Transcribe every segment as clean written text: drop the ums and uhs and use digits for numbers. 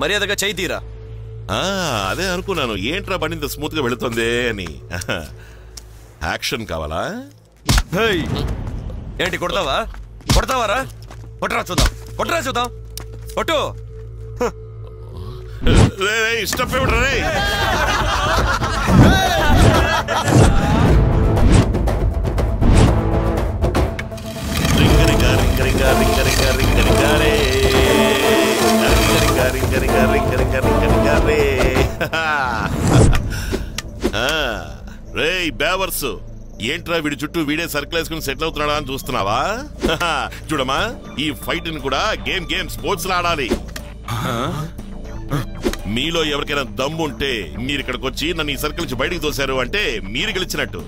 మర్యాదగా చేయి తీరా. అదే అనుకున్నాను, ఏంట్రా బండి ఇంత స్మూత్ గా వెళుతుంది అని. యాక్షన్ కావాలా? ఏంటి కొడతావా? కొడతావారా? కొట్టరా చూద్దాం, కొట్టరా చూద్దాం, కొట్టు. ఇష్టం రే. రే బేవర్స్, ఏంట్రా వీడి చుట్టూ వీడే సర్కిల్ వేసుకుని సెటిల్ అవుతున్నాడా అని చూస్తున్నావా? చూడమా, ఈ ఫైట్ ని కూడా గేమ్ స్పోర్ట్స్ లో ఆడాలి. మీలో ఎవరికైనా దమ్ముంటే మీరు ఇక్కడికి వచ్చి నన్ను ఈ సర్కిల్ నుంచి బయటికి తోశారు అంటే మీరు గెలిచినట్టు.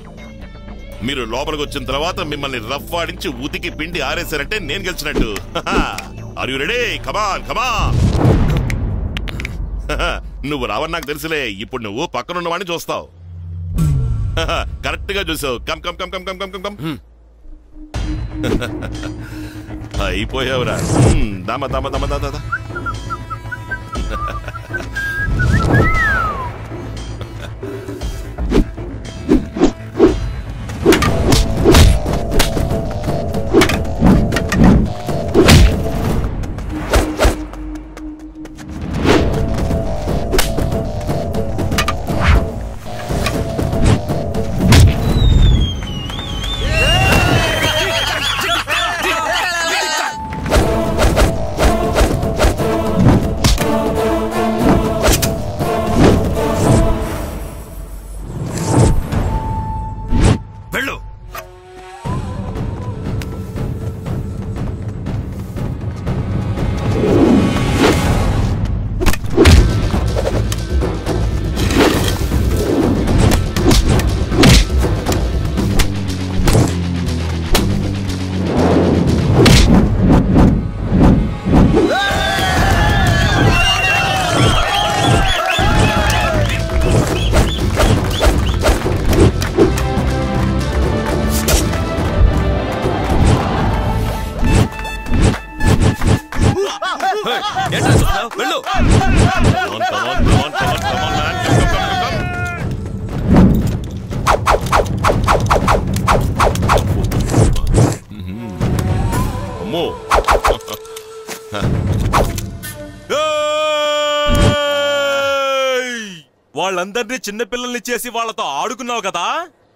మీరు లోపలికి వచ్చిన తర్వాత మిమ్మల్ని రఫ్ ఆడించి ఉతికి పిండి ఆరేశారంటే నేను గెలిచినట్టు. Are you ready? Come on come on. నువ్వు రావని నాకు తెలుసులే, ఇప్పుడు నువ్వు పక్కనున్న వాడిని చూస్తావు. కరెక్ట్ గా చూసావు. Come come come come come come come. అయిపోయావురా. దమ దమ దమ దమ. వాళ్ళందరినీ చిన్నపిల్లల్ని చేసి వాళ్ళతో ఆడుకున్నావు కదా,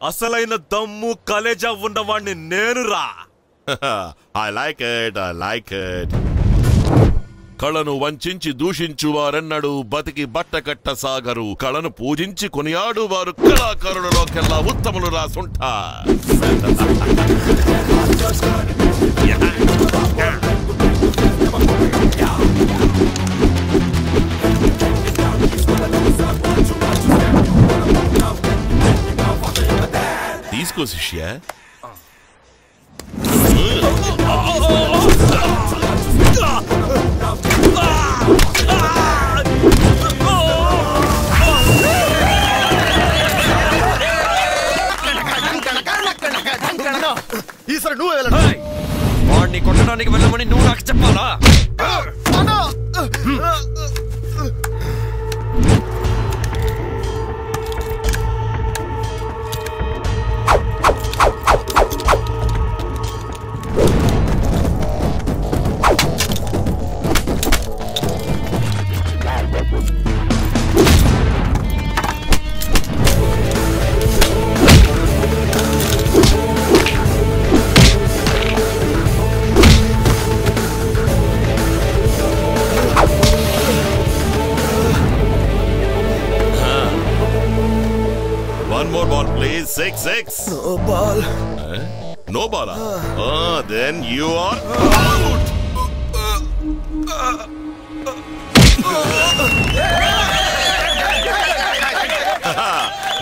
అసలైన దమ్ము కలేజా ఉన్నవాణ్ణి నేనురా. I like it. కళను వంచి దూషించువారెన్నడు బతికి బట్టకట్ట సాగరు. కళను పూజించి కొనియాడు వారు కళాకారులలోకెల్లా ఉత్తములు రాసుంట. తీసుకో శిష్య. ఈసారి నువ్వు వెళ్ళండి. వాడిని కొట్టడానికి వెళ్ళమని నువ్వు నాకు చెప్పాలా? One more ball, please. 6-6. No ball. No ball. Then you are out.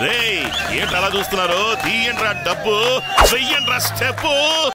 రే ఏంటి అలా చూస్తున్నారు? తీయండ్రా డబ్బు, చెయ్యండ్రా స్టెప్.